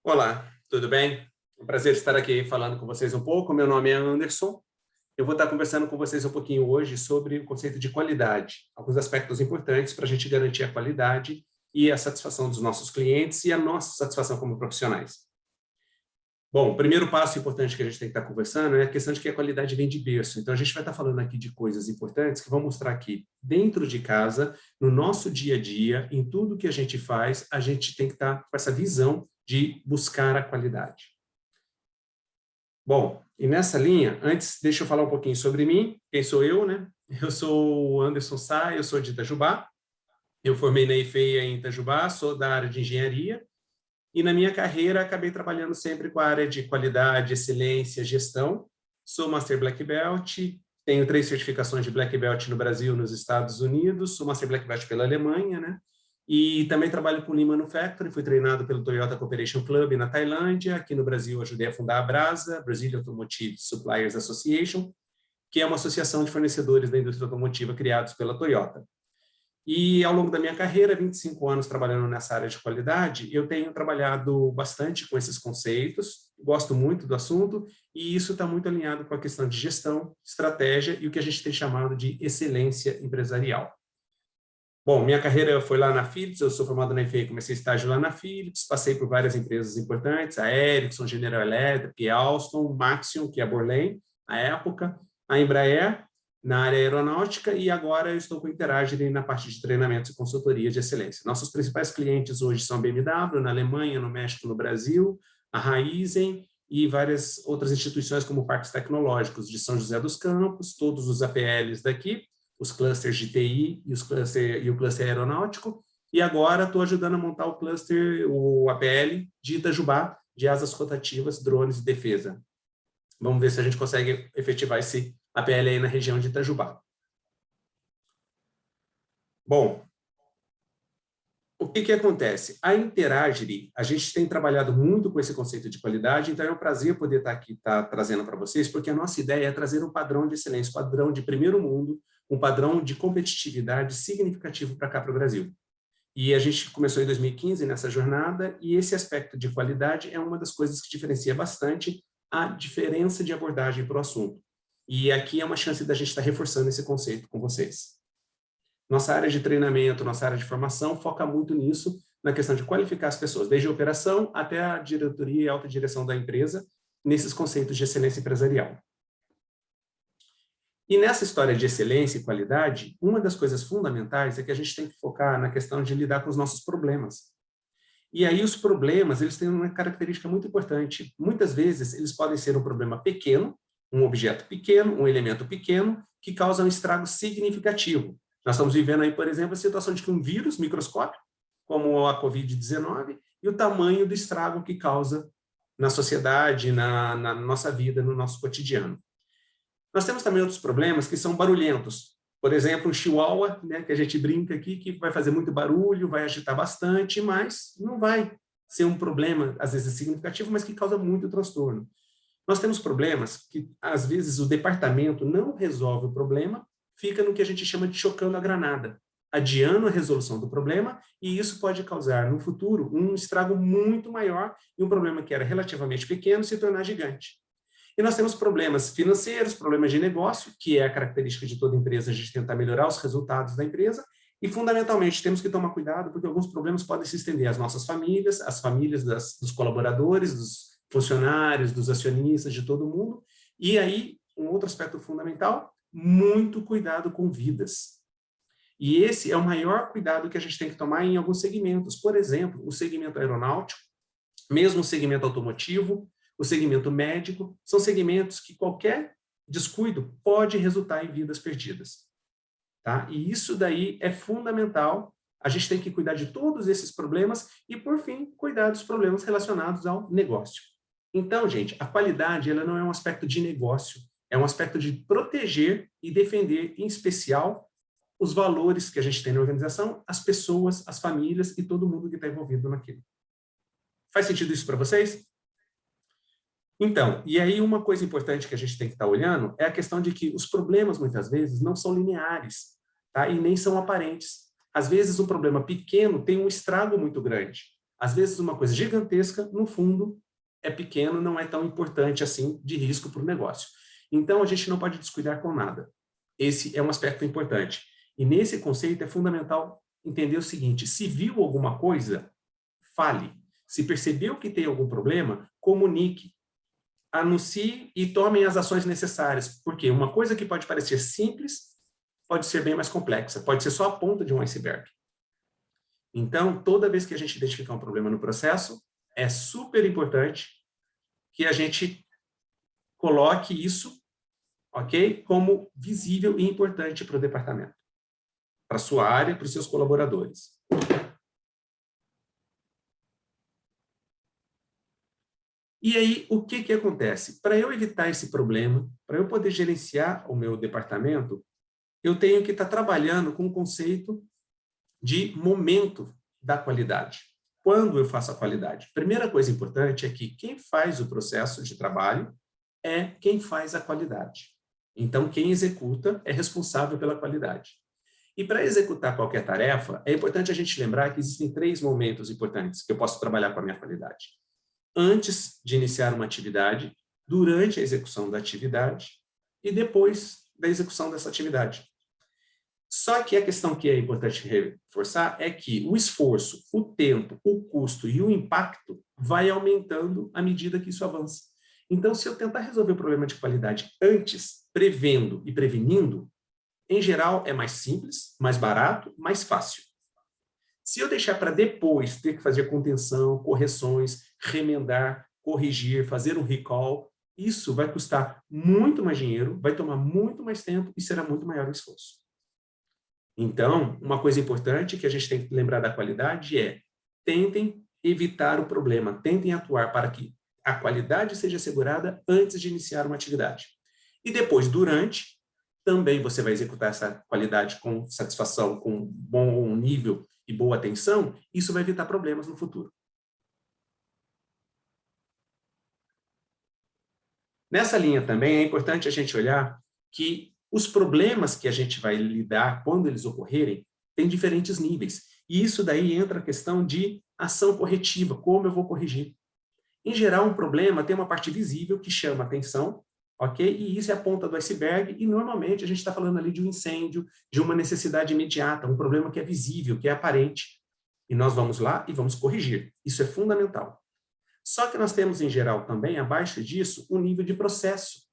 Olá, tudo bem? É um prazer estar aqui falando com vocês um pouco. Meu nome é Anderson. Eu vou estar conversando com vocês um pouquinho hoje sobre o conceito de qualidade, alguns aspectos importantes para a gente garantir a qualidade e a satisfação dos nossos clientes e a nossa satisfação como profissionais. Bom, o primeiro passo importante que a gente tem que estar conversando é a questão de que a qualidade vem de berço. Então, a gente vai estar falando aqui de coisas importantes que vão mostrar aqui dentro de casa, no nosso dia a dia, em tudo que a gente faz, a gente tem que estar com essa visão de buscar a qualidade. Bom, e nessa linha, antes, deixa eu falar um pouquinho sobre mim, quem sou eu, né? Eu sou o Anderson Sá, eu sou de Itajubá, eu formei na IFEA em Itajubá, sou da área de engenharia, e na minha carreira acabei trabalhando sempre com a área de qualidade, excelência, gestão. Sou Master Black Belt, tenho 3 certificações de Black Belt no Brasil e nos Estados Unidos, sou Master Black Belt pela Alemanha, né? E também trabalho com Lean Manufacturing, fui treinado pelo Toyota Cooperation Club na Tailândia, aqui no Brasil ajudei a fundar a BRASA, Brazilian Automotive Suppliers Association, que é uma associação de fornecedores da indústria automotiva criados pela Toyota. E ao longo da minha carreira, 25 anos trabalhando nessa área de qualidade, eu tenho trabalhado bastante com esses conceitos, gosto muito do assunto, e isso está muito alinhado com a questão de gestão, estratégia e o que a gente tem chamado de excelência empresarial. Bom, minha carreira foi lá na Philips, eu sou formado na IFEA, comecei estágio lá na Philips, passei por várias empresas importantes, a Ericsson, General Electric, Alstom, Maxion, que é a Borlen, à época, a Embraer, na área aeronáutica, e agora eu estou com a Interagile na parte de treinamentos e consultoria de excelência. Nossos principais clientes hoje são a BMW, na Alemanha, no México, no Brasil, a Raizen e várias outras instituições como parques tecnológicos de São José dos Campos, todos os APLs daqui, os clusters de TI e o cluster aeronáutico, e agora estou ajudando a montar o cluster, o APL de Itajubá, de asas rotativas, drones e defesa. Vamos ver se a gente consegue efetivar esse APL aí na região de Itajubá. Bom, o que acontece? A Interagile, a gente tem trabalhado muito com esse conceito de qualidade, então é um prazer poder estar aqui trazendo para vocês, porque a nossa ideia é trazer um padrão de excelência, um padrão de primeiro mundo, um padrão de competitividade significativo para cá, para o Brasil. E a gente começou em 2015 nessa jornada, e esse aspecto de qualidade é uma das coisas que diferencia bastante a diferença de abordagem para o assunto. E aqui é uma chance da gente estar reforçando esse conceito com vocês. Nossa área de treinamento, nossa área de formação foca muito nisso, na questão de qualificar as pessoas, desde a operação até a diretoria e alta direção da empresa, nesses conceitos de excelência empresarial. E nessa história de excelência e qualidade, uma das coisas fundamentais é que a gente tem que focar na questão de lidar com os nossos problemas. E aí os problemas, eles têm uma característica muito importante. Muitas vezes, eles podem ser um problema pequeno, um objeto pequeno, um elemento pequeno, que causa um estrago significativo. Nós estamos vivendo aí, por exemplo, a situação de que um vírus microscópico, como a Covid-19, e o tamanho do estrago que causa na sociedade, na nossa vida, no nosso cotidiano. Nós temos também outros problemas que são barulhentos. Por exemplo, um chihuahua, né, que a gente brinca aqui, que vai fazer muito barulho, vai agitar bastante, mas não vai ser um problema, às vezes significativo, mas que causa muito transtorno. Nós temos problemas que, às vezes, o departamento não resolve o problema, fica no que a gente chama de chocando a granada, adiando a resolução do problema, e isso pode causar, no futuro, um estrago muito maior e um problema que era relativamente pequeno se tornar gigante. E nós temos problemas financeiros, problemas de negócio, que é a característica de toda empresa, a gente tentar melhorar os resultados da empresa, e fundamentalmente temos que tomar cuidado, porque alguns problemas podem se estender às nossas famílias, às famílias dos colaboradores, dos funcionários, dos acionistas, de todo mundo, e aí, um outro aspecto fundamental, muito cuidado com vidas. E esse é o maior cuidado que a gente tem que tomar em alguns segmentos, por exemplo, o segmento aeronáutico, mesmo o segmento automotivo, o segmento médico, são segmentos que qualquer descuido pode resultar em vidas perdidas. Tá? E isso daí é fundamental, a gente tem que cuidar de todos esses problemas e, por fim, cuidar dos problemas relacionados ao negócio. Então, gente, a qualidade ela não é um aspecto de negócio, é um aspecto de proteger e defender, em especial, os valores que a gente tem na organização, as pessoas, as famílias e todo mundo que está envolvido naquilo. Faz sentido isso para vocês? Então, e aí uma coisa importante que a gente tem que estar olhando é a questão de que os problemas, muitas vezes, não são lineares, tá? E nem são aparentes. Às vezes, um problema pequeno tem um estrago muito grande. Às vezes, uma coisa gigantesca, no fundo, é pequeno, não é tão importante assim de risco para o negócio. Então, a gente não pode descuidar com nada. Esse é um aspecto importante. E nesse conceito é fundamental entender o seguinte: se viu alguma coisa, fale. Se percebeu que tem algum problema, comunique, anuncie e tomem as ações necessárias. Porque uma coisa que pode parecer simples pode ser bem mais complexa, pode ser só a ponta de um iceberg. Então, toda vez que a gente identificar um problema no processo, é super importante que a gente coloque isso, ok, como visível e importante para o departamento, para a sua área, para os seus colaboradores. E aí, o que acontece? Para eu evitar esse problema, para eu poder gerenciar o meu departamento, eu tenho que estar trabalhando com o conceito de momento da qualidade. Quando eu faço a qualidade? Primeira coisa importante é que quem faz o processo de trabalho é quem faz a qualidade. Então, quem executa é responsável pela qualidade. E para executar qualquer tarefa, é importante a gente lembrar que existem 3 momentos importantes que eu posso trabalhar com a minha qualidade. Antes de iniciar uma atividade, durante a execução da atividade e depois da execução dessa atividade. Só que a questão que é importante reforçar é que o esforço, o tempo, o custo e o impacto vai aumentando à medida que isso avança. Então, se eu tentar resolver o problema de qualidade antes, prevendo e prevenindo, em geral é mais simples, mais barato, mais fácil. Se eu deixar para depois ter que fazer contenção, correções, remendar, corrigir, fazer um recall, isso vai custar muito mais dinheiro, vai tomar muito mais tempo e será muito maior o esforço. Então, uma coisa importante que a gente tem que lembrar da qualidade é: tentem evitar o problema, tentem atuar para que a qualidade seja assegurada antes de iniciar uma atividade. E depois, durante, também você vai executar essa qualidade com satisfação, com bom nível e boa atenção, isso vai evitar problemas no futuro. Nessa linha também é importante a gente olhar que os problemas que a gente vai lidar quando eles ocorrerem têm diferentes níveis. E isso daí entra a questão de ação corretiva, como eu vou corrigir. Em geral, um problema tem uma parte visível que chama atenção, ok? E isso é a ponta do iceberg, e normalmente a gente está falando ali de um incêndio, de uma necessidade imediata, um problema que é visível, que é aparente. E nós vamos lá e vamos corrigir. Isso é fundamental. Só que nós temos, em geral, também, abaixo disso, um nível de processo.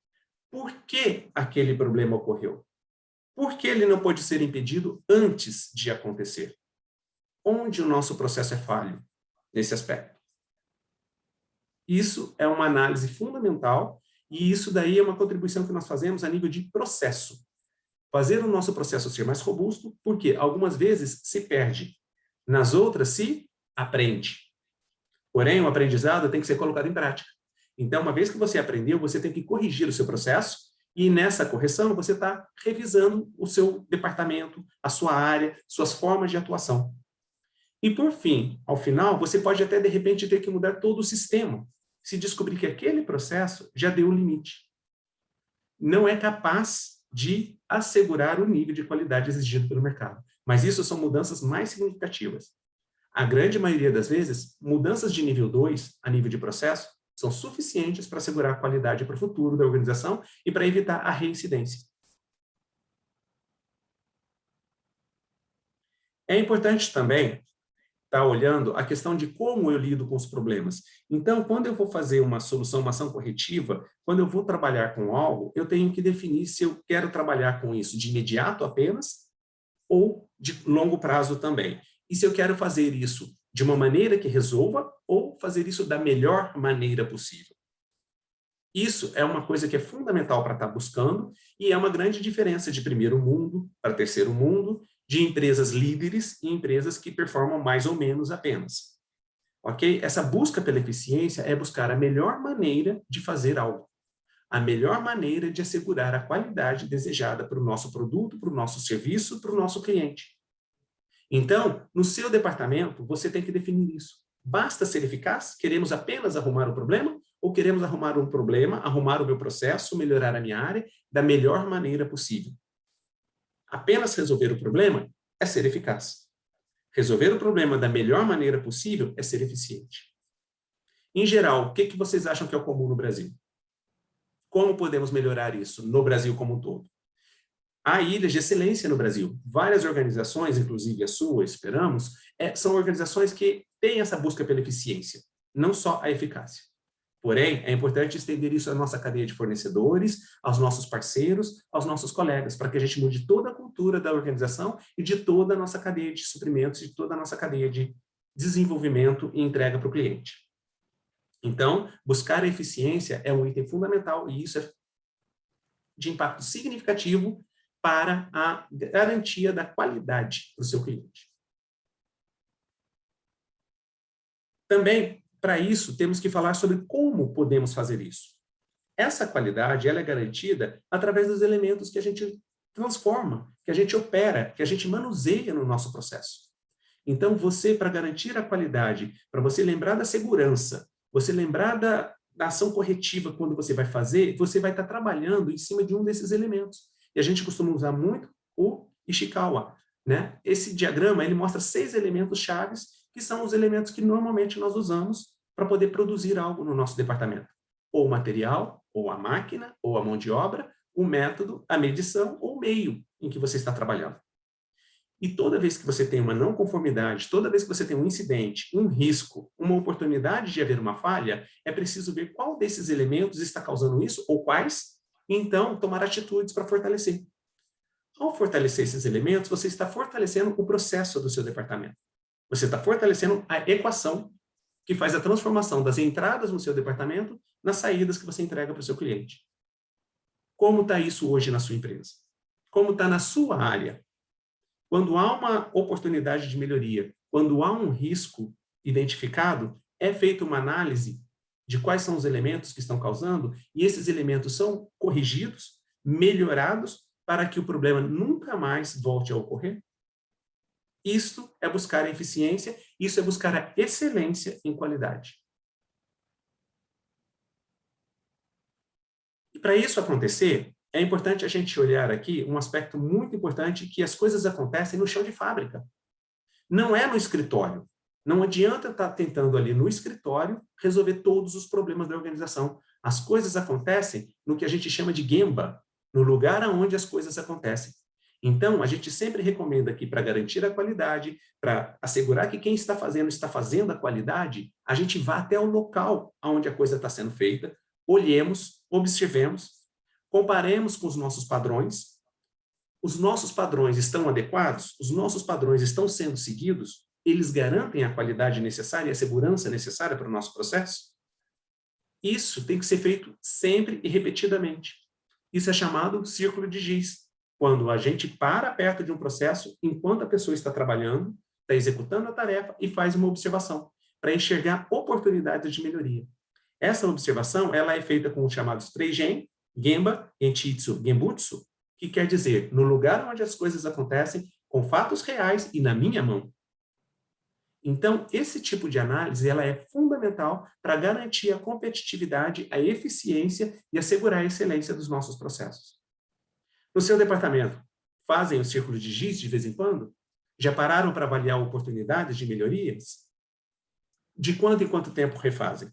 Por que aquele problema ocorreu? Por que ele não pode ser impedido antes de acontecer? Onde o nosso processo é falho nesse aspecto? Isso é uma análise fundamental e isso daí é uma contribuição que nós fazemos a nível de processo. Fazer o nosso processo ser mais robusto, porque algumas vezes se perde, nas outras se aprende. Porém, o aprendizado tem que ser colocado em prática. Então, uma vez que você aprendeu, você tem que corrigir o seu processo e nessa correção você está revisando o seu departamento, a sua área, suas formas de atuação. E por fim, ao final, você pode até de repente ter que mudar todo o sistema, se descobrir que aquele processo já deu o limite. Não é capaz de assegurar o nível de qualidade exigido pelo mercado. Mas isso são mudanças mais significativas. A grande maioria das vezes, mudanças de nível 2 a nível de processo são suficientes para assegurar a qualidade para o futuro da organização e para evitar a reincidência. É importante também estar olhando a questão de como eu lido com os problemas. Então, quando eu vou fazer uma solução, uma ação corretiva, quando eu vou trabalhar com algo, eu tenho que definir se eu quero trabalhar com isso de imediato apenas ou de longo prazo também. E se eu quero fazer isso de uma maneira que resolva ou fazer isso da melhor maneira possível. Isso é uma coisa que é fundamental para estar buscando e é uma grande diferença de primeiro mundo para terceiro mundo, de empresas líderes e empresas que performam mais ou menos apenas. Ok? Essa busca pela eficiência é buscar a melhor maneira de fazer algo. A melhor maneira de assegurar a qualidade desejada para o nosso produto, para o nosso serviço, para o nosso cliente. Então, no seu departamento, você tem que definir isso. Basta ser eficaz? Queremos apenas arrumar o problema? Ou queremos arrumar um problema, arrumar o meu processo, melhorar a minha área da melhor maneira possível? Apenas resolver o problema é ser eficaz. Resolver o problema da melhor maneira possível é ser eficiente. Em geral, o que vocês acham que é o comum no Brasil? Como podemos melhorar isso no Brasil como um todo? Há ilhas de excelência no Brasil. Várias organizações, inclusive a sua, esperamos, são organizações que têm essa busca pela eficiência, não só a eficácia. Porém, é importante estender isso à nossa cadeia de fornecedores, aos nossos parceiros, aos nossos colegas, para que a gente mude toda a cultura da organização e de toda a nossa cadeia de suprimentos, de toda a nossa cadeia de desenvolvimento e entrega para o cliente. Então, buscar a eficiência é um item fundamental e isso é de impacto significativo para a garantia da qualidade para o seu cliente. Também, para isso, temos que falar sobre como podemos fazer isso. Essa qualidade ela é garantida através dos elementos que a gente transforma, que a gente opera, que a gente manuseia no nosso processo. Então, você, para garantir a qualidade, para você lembrar da segurança, você lembrar da ação corretiva quando você vai fazer, você vai estar trabalhando em cima de um desses elementos. E a gente costuma usar muito o Ishikawa, né? Esse diagrama, ele mostra 6 elementos chaves, que são os elementos que normalmente nós usamos para poder produzir algo no nosso departamento. Ou o material, ou a máquina, ou a mão de obra, o método, a medição, ou o meio em que você está trabalhando. E toda vez que você tem uma não conformidade, toda vez que você tem um incidente, um risco, uma oportunidade de haver uma falha, é preciso ver qual desses elementos está causando isso, ou quais, e então tomar atitudes para fortalecer. Ao fortalecer esses elementos, você está fortalecendo o processo do seu departamento. Você está fortalecendo a equação que faz a transformação das entradas no seu departamento nas saídas que você entrega para o seu cliente. Como está isso hoje na sua empresa? Como está na sua área? Quando há uma oportunidade de melhoria, quando há um risco identificado, é feita uma análise de quais são os elementos que estão causando, e esses elementos são corrigidos, melhorados, para que o problema nunca mais volte a ocorrer. Isso é buscar a eficiência, isso é buscar a excelência em qualidade. E para isso acontecer, é importante a gente olhar aqui um aspecto muito importante, que as coisas acontecem no chão de fábrica. Não é no escritório. Não adianta estar tentando ali no escritório resolver todos os problemas da organização. As coisas acontecem no que a gente chama de Gemba, no lugar onde as coisas acontecem. Então, a gente sempre recomenda que, para garantir a qualidade, para assegurar que quem está fazendo a qualidade, a gente vá até o local onde a coisa está sendo feita, olhemos, observemos, comparemos com os nossos padrões. Os nossos padrões estão adequados? Os nossos padrões estão sendo seguidos? Eles garantem a qualidade necessária e a segurança necessária para o nosso processo? Isso tem que ser feito sempre e repetidamente. Isso é chamado círculo de giz. Quando a gente para perto de um processo, enquanto a pessoa está trabalhando, está executando a tarefa e faz uma observação, para enxergar oportunidades de melhoria. Essa observação ela é feita com os chamados 3 Gen, Gemba, Genshitsu, Genbutsu, que quer dizer, no lugar onde as coisas acontecem, com fatos reais e na minha mão. Então, esse tipo de análise ela é fundamental para garantir a competitividade, a eficiência e assegurar a excelência dos nossos processos. No seu departamento, fazem o círculo de giz de vez em quando? Já pararam para avaliar oportunidades de melhorias? De quanto em quanto tempo refazem?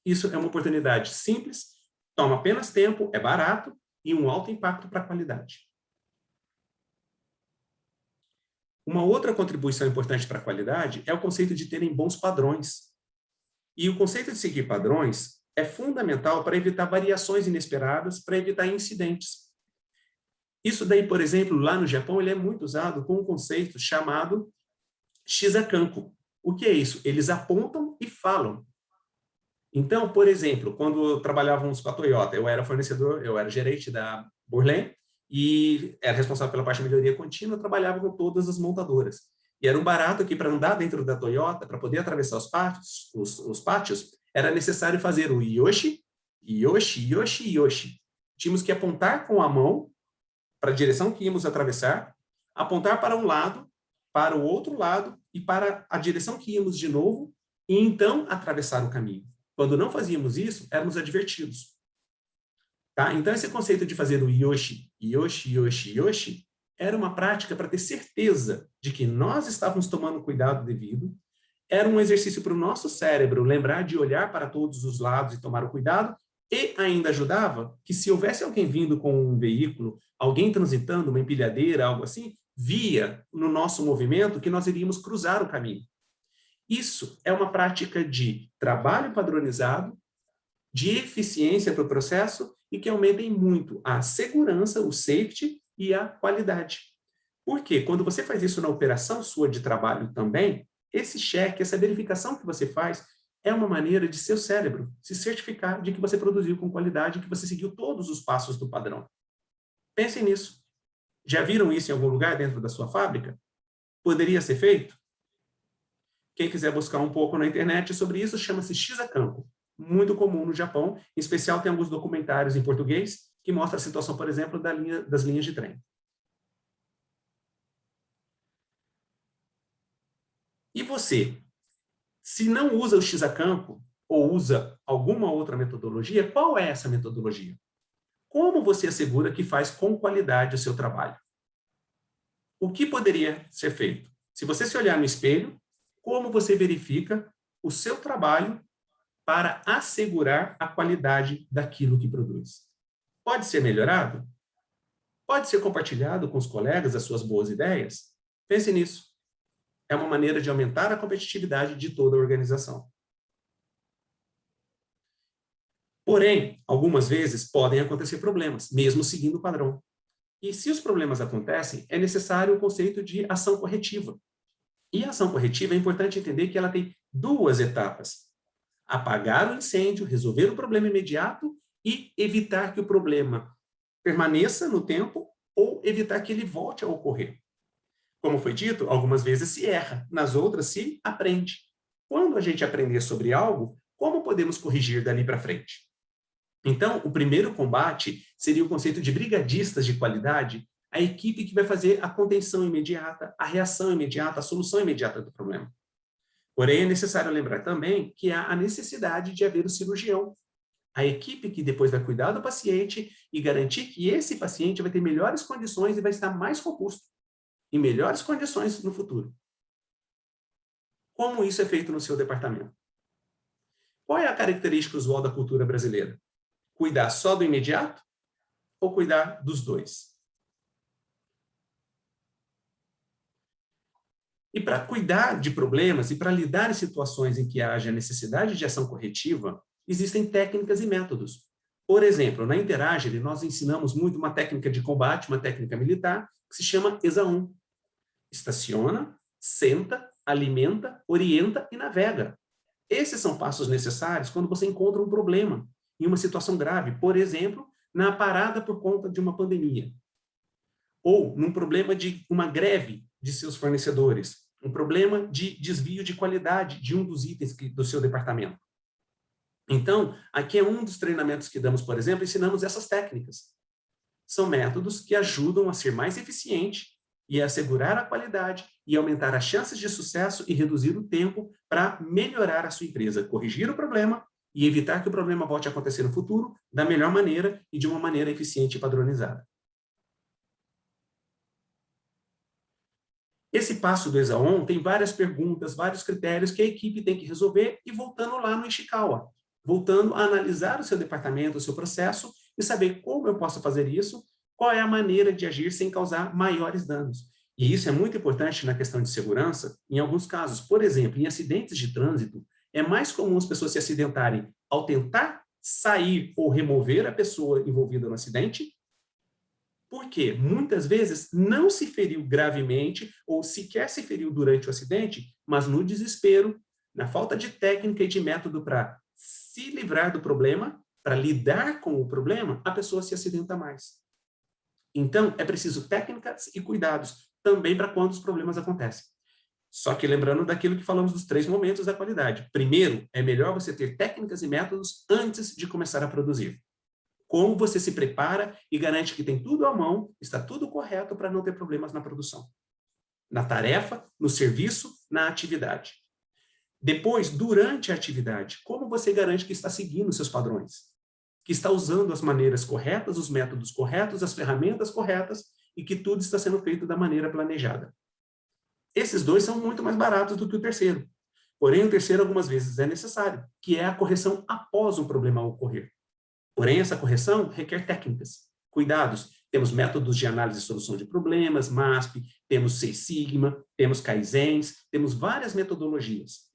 Isso é uma oportunidade simples, toma apenas tempo, é barato e um alto impacto para a qualidade. Uma outra contribuição importante para a qualidade é o conceito de terem bons padrões. E o conceito de seguir padrões é fundamental para evitar variações inesperadas, para evitar incidentes. Isso daí, por exemplo, lá no Japão, ele é muito usado com um conceito chamado Shizakanko. O que é isso? Eles apontam e falam. Então, por exemplo, quando trabalhávamos com a Toyota, eu era fornecedor, eu era gerente da Burlen e era responsável pela parte de melhoria contínua, eu trabalhava com todas as montadoras. E era um barato que, para andar dentro da Toyota, para poder atravessar os pátios, era necessário fazer o Yoshi, Yoshi, Yoshi, Yoshi. Tínhamos que apontar com a mão para a direção que íamos atravessar, apontar para um lado, para o outro lado e para a direção que íamos de novo, e então atravessar o caminho. Quando não fazíamos isso, éramos advertidos. Tá? Então, esse conceito de fazer o Yoshi, Yoshi, Yoshi, Yoshi, era uma prática para ter certeza de que nós estávamos tomando cuidado devido, era um exercício para o nosso cérebro lembrar de olhar para todos os lados e tomar o cuidado, e ainda ajudava que se houvesse alguém vindo com um veículo, alguém transitando, uma empilhadeira, algo assim, via no nosso movimento que nós iríamos cruzar o caminho. Isso é uma prática de trabalho padronizado, de eficiência para o processo e que aumentem muito a segurança, o safety e a qualidade. Porque quando você faz isso na operação sua de trabalho também, esse cheque, essa verificação que você faz, é uma maneira de seu cérebro se certificar de que você produziu com qualidade, que você seguiu todos os passos do padrão. Pensem nisso. Já viram isso em algum lugar dentro da sua fábrica? Poderia ser feito? Quem quiser buscar um pouco na internet sobre isso, chama-se Shizakanko. Muito comum no Japão, em especial tem alguns documentários em português que mostram a situação, por exemplo, das linhas de trem. E você, se não usa o Shizakanko ou usa alguma outra metodologia, qual é essa metodologia? Como você assegura que faz com qualidade o seu trabalho? O que poderia ser feito? Se você se olhar no espelho, como você verifica o seu trabalho para assegurar a qualidade daquilo que produz? Pode ser melhorado? Pode ser compartilhado com os colegas as suas boas ideias? Pense nisso. É uma maneira de aumentar a competitividade de toda a organização. Porém, algumas vezes podem acontecer problemas, mesmo seguindo o padrão. E se os problemas acontecem, é necessário o conceito de ação corretiva. E a ação corretiva é importante entender que ela tem duas etapas: apagar o incêndio, resolver o problema imediato e evitar que o problema permaneça no tempo ou evitar que ele volte a ocorrer. Como foi dito, algumas vezes se erra, nas outras se aprende. Quando a gente aprender sobre algo, como podemos corrigir dali para frente? Então, o primeiro combate seria o conceito de brigadistas de qualidade, a equipe que vai fazer a contenção imediata, a reação imediata, a solução imediata do problema. Porém, é necessário lembrar também que há a necessidade de haver o cirurgião, a equipe que depois vai cuidar do paciente e garantir que esse paciente vai ter melhores condições e vai estar mais robusto, em melhores condições no futuro. Como isso é feito no seu departamento? Qual é a característica usual da cultura brasileira? Cuidar só do imediato ou cuidar dos dois? E para cuidar de problemas e para lidar em situações em que haja necessidade de ação corretiva, existem técnicas e métodos. Por exemplo, na Interagile, nós ensinamos muito uma técnica de combate, uma técnica militar, que se chama ESA 1. Estaciona, senta, alimenta, orienta e navega. Esses são passos necessários quando você encontra um problema em uma situação grave, por exemplo, na parada por conta de uma pandemia, ou num problema de uma greve de seus fornecedores, um problema de desvio de qualidade de um dos itens do seu departamento. Então, aqui é um dos treinamentos que damos, por exemplo, ensinamos essas técnicas. São métodos que ajudam a ser mais eficiente e a assegurar a qualidade e aumentar as chances de sucesso e reduzir o tempo para melhorar a sua empresa, corrigir o problema e evitar que o problema volte a acontecer no futuro da melhor maneira e de uma maneira eficiente e padronizada. Esse passo do ESA 1 tem várias perguntas, vários critérios que a equipe tem que resolver e voltando lá no Ishikawa, voltando a analisar o seu departamento, o seu processo e saber como eu posso fazer isso, qual é a maneira de agir sem causar maiores danos. E isso é muito importante na questão de segurança, em alguns casos. Por exemplo, em acidentes de trânsito, é mais comum as pessoas se acidentarem ao tentar sair ou remover a pessoa envolvida no acidente, porque muitas vezes não se feriu gravemente ou sequer se feriu durante o acidente, mas no desespero, na falta de técnica e de método para se livrar do problema, para lidar com o problema, a pessoa se acidenta mais. Então, é preciso técnicas e cuidados também para quando os problemas acontecem. Só que lembrando daquilo que falamos dos 3 momentos da qualidade. Primeiro, é melhor você ter técnicas e métodos antes de começar a produzir. Como você se prepara e garante que tem tudo à mão, está tudo correto para não ter problemas na produção. Na tarefa, no serviço, na atividade. Depois, durante a atividade, como você garante que está seguindo seus padrões? Que está usando as maneiras corretas, os métodos corretos, as ferramentas corretas e que tudo está sendo feito da maneira planejada. Esses dois são muito mais baratos do que o terceiro. Porém, o terceiro algumas vezes é necessário, que é a correção após um problema ocorrer. Porém, essa correção requer técnicas, cuidados. Temos métodos de análise e solução de problemas, MASP, temos Six Sigma, temos Kaizens, temos várias metodologias.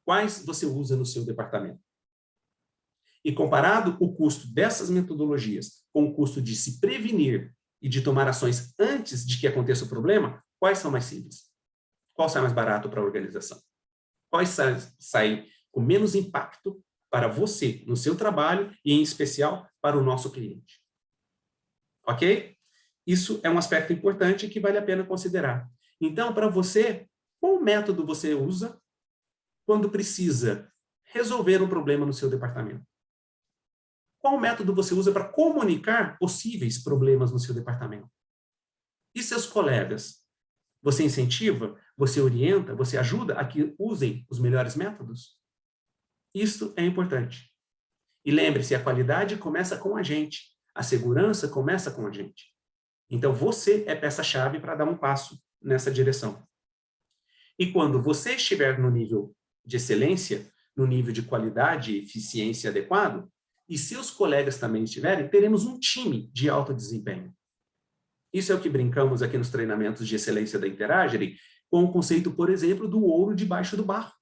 Quais você usa no seu departamento? E comparado o custo dessas metodologias com o custo de se prevenir e de tomar ações antes de que aconteça o problema, quais são mais simples? Qual sai mais barato para a organização? Quais saem com menos impacto para você, no seu trabalho e, em especial, para o nosso cliente? Ok? Isso é um aspecto importante que vale a pena considerar. Então, para você, qual método você usa quando precisa resolver um problema no seu departamento? Qual método você usa para comunicar possíveis problemas no seu departamento? E seus colegas? Você incentiva, você orienta, você ajuda a que usem os melhores métodos? Isso é importante. E lembre-se, a qualidade começa com a gente. A segurança começa com a gente. Então, você é peça-chave para dar um passo nessa direção. E quando você estiver no nível de excelência, no nível de qualidade e eficiência adequado, e seus colegas também estiverem, teremos um time de alto desempenho. Isso é o que brincamos aqui nos treinamentos de excelência da Interagery, com o conceito, por exemplo, do ouro debaixo do barro,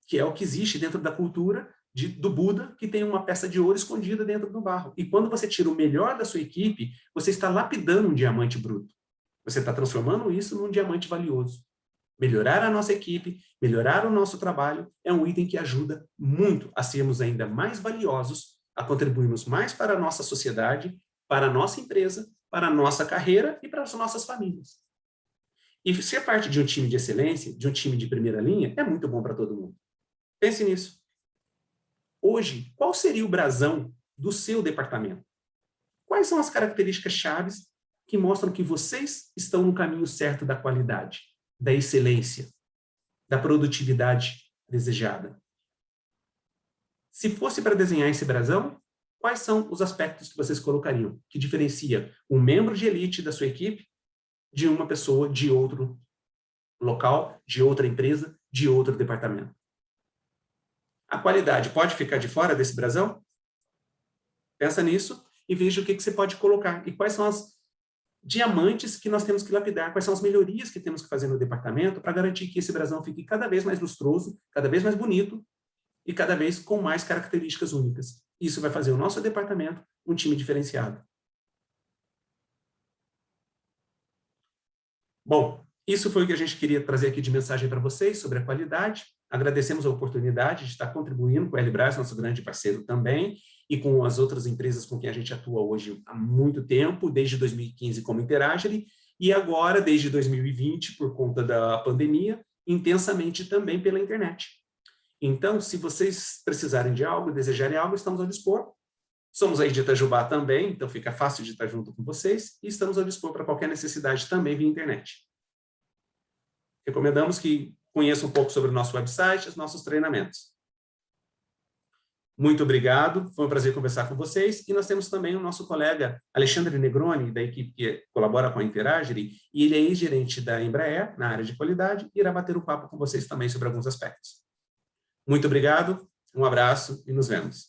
que é o que existe dentro da cultura do Buda, que tem uma peça de ouro escondida dentro do barro. E quando você tira o melhor da sua equipe, você está lapidando um diamante bruto. Você está transformando isso num diamante valioso. Melhorar a nossa equipe, melhorar o nosso trabalho, é um item que ajuda muito a sermos ainda mais valiosos, a contribuirmos mais para a nossa sociedade, para a nossa empresa, para a nossa carreira e para as nossas famílias. E ser parte de um time de excelência, de um time de primeira linha, é muito bom para todo mundo. Pense nisso. Hoje, qual seria o brasão do seu departamento? Quais são as características chaves que mostram que vocês estão no caminho certo da qualidade, da excelência, da produtividade desejada? Se fosse para desenhar esse brasão, quais são os aspectos que vocês colocariam, que diferencia um membro de elite da sua equipe de uma pessoa de outro local, de outra empresa, de outro departamento? A qualidade pode ficar de fora desse brasão? Pensa nisso e veja o que você pode colocar. E quais são as diamantes que nós temos que lapidar, quais são as melhorias que temos que fazer no departamento para garantir que esse brasão fique cada vez mais lustroso, cada vez mais bonito e cada vez com mais características únicas. Isso vai fazer o nosso departamento um time diferenciado. Bom, isso foi o que a gente queria trazer aqui de mensagem para vocês sobre a qualidade. Agradecemos a oportunidade de estar contribuindo com a L-Bras, nosso grande parceiro também, e com as outras empresas com quem a gente atua hoje há muito tempo, desde 2015 como Interagery, e agora, desde 2020, por conta da pandemia, intensamente também pela internet. Então, se vocês precisarem de algo, desejarem algo, estamos ao dispor. Somos aí de Itajubá também, então fica fácil de estar junto com vocês, e estamos ao dispor para qualquer necessidade também via internet. Recomendamos que conheçam um pouco sobre o nosso website e os nossos treinamentos. Muito obrigado, foi um prazer conversar com vocês, e nós temos também o nosso colega Alexandre Negroni, da equipe que colabora com a Interagery, e ele é ex-gerente da Embraer, na área de qualidade, e irá bater um papo com vocês também sobre alguns aspectos. Muito obrigado, um abraço e nos vemos.